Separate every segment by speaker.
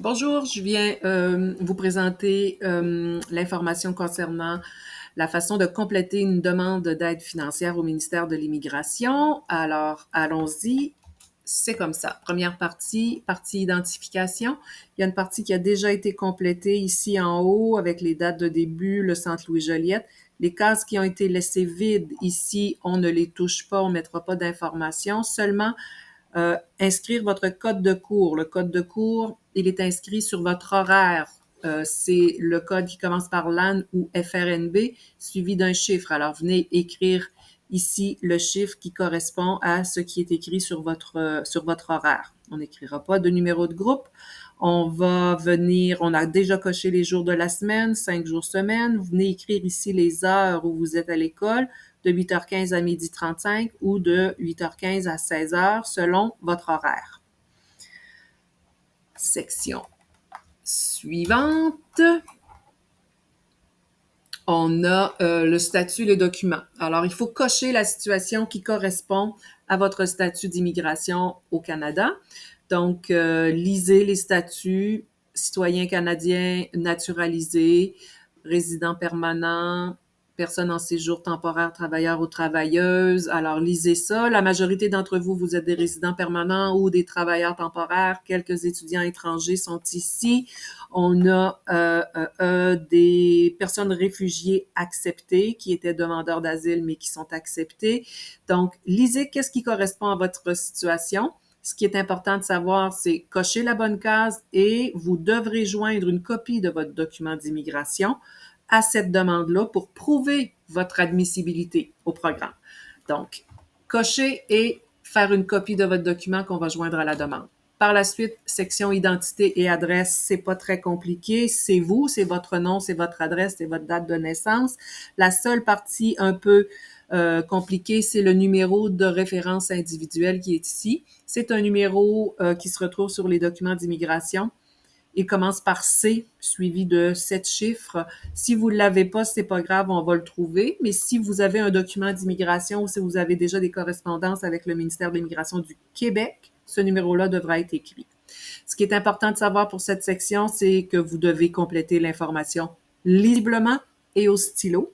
Speaker 1: Bonjour, je viens vous présenter l'information concernant la façon de compléter une demande d'aide financière au ministère de l'Immigration. Alors, allons-y. C'est comme ça. Première partie, partie identification. Il y a une partie qui a déjà été complétée ici en haut avec les dates de début, le centre Louis-Joliette. Les cases qui ont été laissées vides ici, on ne les touche pas, on ne mettra pas d'informations. Seulement, inscrire votre code de cours. Le code de cours, il est inscrit sur votre horaire. C'est le code qui commence par LAN ou FRNB suivi d'un chiffre. Alors, venez écrire ici le chiffre qui correspond à ce qui est écrit sur votre horaire. On n'écrira pas de numéro de groupe. On a déjà coché les jours de la semaine, 5 jours semaine. Vous venez écrire ici les heures où vous êtes à l'école, de 8h15 à 12h35 ou de 8h15 à 16h selon votre horaire. Section suivante. On a le statut, les documents. Alors, il faut cocher la situation qui correspond à votre statut d'immigration au Canada. Donc, lisez les statuts, citoyen canadien naturalisé, résident permanent, personne en séjour temporaire, travailleur ou travailleuse. Alors, lisez ça. La majorité d'entre vous, vous êtes des résidents permanents ou des travailleurs temporaires. Quelques étudiants étrangers sont ici. On a des personnes réfugiées acceptées qui étaient demandeurs d'asile mais qui sont acceptées. Donc, lisez qu'est-ce qui correspond à votre situation. Ce qui est important de savoir, c'est cocher la bonne case et vous devrez joindre une copie de votre document d'immigration à cette demande-là pour prouver votre admissibilité au programme. Donc, cocher et faire une copie de votre document qu'on va joindre à la demande. Par la suite, section identité et adresse, c'est pas très compliqué. C'est vous, c'est votre nom, c'est votre adresse, c'est votre date de naissance. La seule partie un peu compliquée, c'est le numéro de référence individuelle qui est ici. C'est un numéro qui se retrouve sur les documents d'immigration. Il commence par C, suivi de 7 chiffres. Si vous ne l'avez pas, c'est pas grave, on va le trouver. Mais si vous avez un document d'immigration ou si vous avez déjà des correspondances avec le ministère de l'Immigration du Québec, ce numéro-là devra être écrit. Ce qui est important de savoir pour cette section, c'est que vous devez compléter l'information lisiblement et au stylo.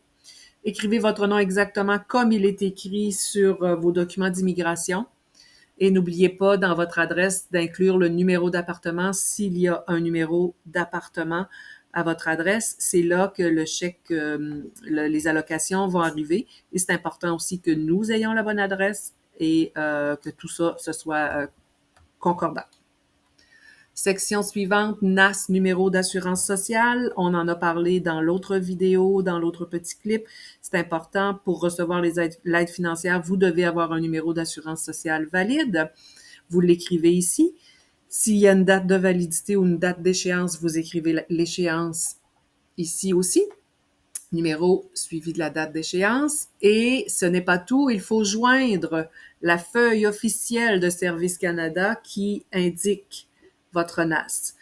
Speaker 1: Écrivez votre nom exactement comme il est écrit sur vos documents d'immigration. Et n'oubliez pas dans votre adresse d'inclure le numéro d'appartement s'il y a un numéro d'appartement à votre adresse. C'est là que le chèque, les allocations vont arriver. Et c'est important aussi que nous ayons la bonne adresse et que tout ça, ce soit concordant. Section suivante, NAS, numéro d'assurance sociale. On en a parlé dans l'autre vidéo, dans l'autre petit clip. C'est important pour recevoir l'aide financière, vous devez avoir un numéro d'assurance sociale valide. Vous l'écrivez ici. S'il y a une date de validité ou une date d'échéance, vous écrivez l'échéance ici aussi. Numéro suivi de la date d'échéance. Et ce n'est pas tout, il faut joindre la feuille officielle de Service Canada qui indique votre NAS.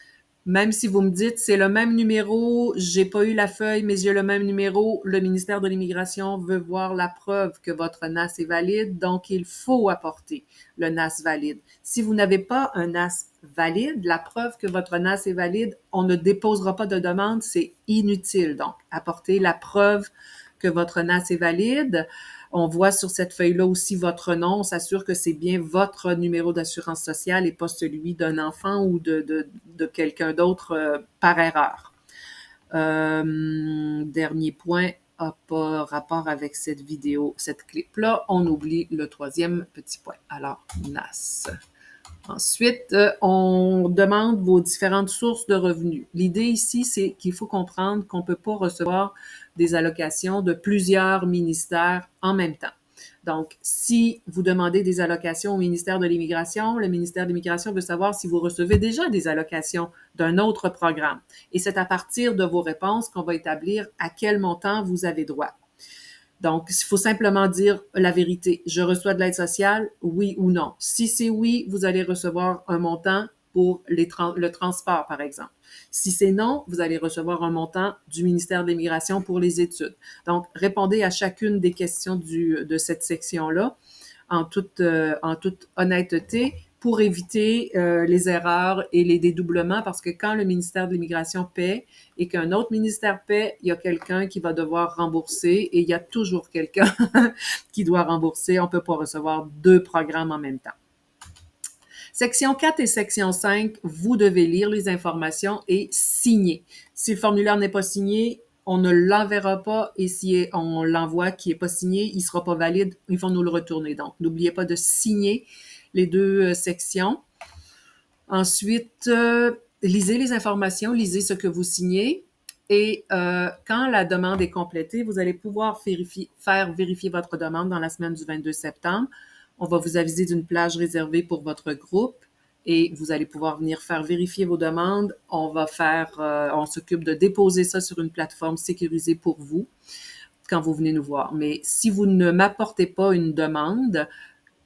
Speaker 1: Même si vous me dites, c'est le même numéro, j'ai pas eu la feuille, mais j'ai le même numéro, le ministère de l'Immigration veut voir la preuve que votre NAS est valide, donc il faut apporter le NAS valide. Si vous n'avez pas un NAS valide, la preuve que votre NAS est valide, on ne déposera pas de demande, c'est inutile. Donc, apportez la preuve que votre NAS est valide. On voit sur cette feuille-là aussi votre nom. On s'assure que c'est bien votre numéro d'assurance sociale et pas celui d'un enfant ou de quelqu'un d'autre par erreur. Dernier point, n'a pas rapport avec cette vidéo, cette clip-là. On oublie le troisième petit point. Alors, NAS. Ensuite, on demande vos différentes sources de revenus. L'idée ici, c'est qu'il faut comprendre qu'on ne peut pas recevoir des allocations de plusieurs ministères en même temps. Donc, si vous demandez des allocations au ministère de l'Immigration, le ministère de l'Immigration veut savoir si vous recevez déjà des allocations d'un autre programme. Et c'est à partir de vos réponses qu'on va établir à quel montant vous avez droit. Donc, il faut simplement dire la vérité. Je reçois de l'aide sociale, oui ou non. Si c'est oui, vous allez recevoir un montant pour le transport, par exemple. Si c'est non, vous allez recevoir un montant du ministère de l'Immigration pour les études. Donc, répondez à chacune des questions de cette section-là en toute honnêteté pour éviter les erreurs et les dédoublements, parce que quand le ministère de l'Immigration paie et qu'un autre ministère paie, il y a quelqu'un qui va devoir rembourser et il y a toujours quelqu'un qui doit rembourser. On ne peut pas recevoir deux programmes en même temps. Section 4 et section 5, vous devez lire les informations et signer. Si le formulaire n'est pas signé, on ne l'enverra pas et si on l'envoie qui n'est pas signé, il ne sera pas valide, ils vont nous le retourner. Donc, n'oubliez pas de signer les deux sections. Ensuite, lisez les informations, lisez ce que vous signez. Et quand la demande est complétée, vous allez pouvoir faire vérifier votre demande dans la semaine du 22 septembre. On va vous aviser d'une plage réservée pour votre groupe et vous allez pouvoir venir faire vérifier vos demandes. On s'occupe de déposer ça sur une plateforme sécurisée pour vous quand vous venez nous voir. Mais si vous ne m'apportez pas une demande,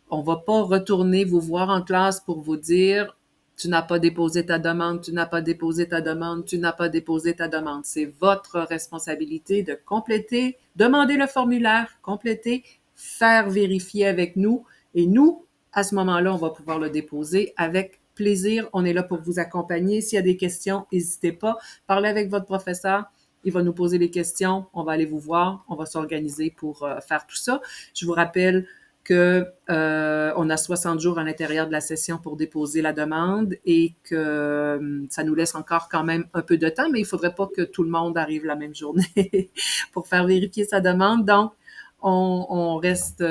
Speaker 1: on va pas retourner vous voir en classe pour vous dire tu n'as pas déposé ta demande, tu n'as pas déposé ta demande, tu n'as pas déposé ta demande. C'est votre responsabilité de compléter, demander le formulaire, compléter, faire vérifier avec nous. Et nous, à ce moment-là, on va pouvoir le déposer avec plaisir. On est là pour vous accompagner. S'il y a des questions, n'hésitez pas. Parlez avec votre professeur. Il va nous poser les questions. On va aller vous voir. On va s'organiser pour faire tout ça. Je vous rappelle que on a 60 jours à l'intérieur de la session pour déposer la demande et que ça nous laisse encore quand même un peu de temps, mais il faudrait pas que tout le monde arrive la même journée pour faire vérifier sa demande. Donc, on reste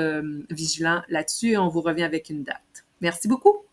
Speaker 1: vigilant là-dessus et on vous revient avec une date. Merci beaucoup.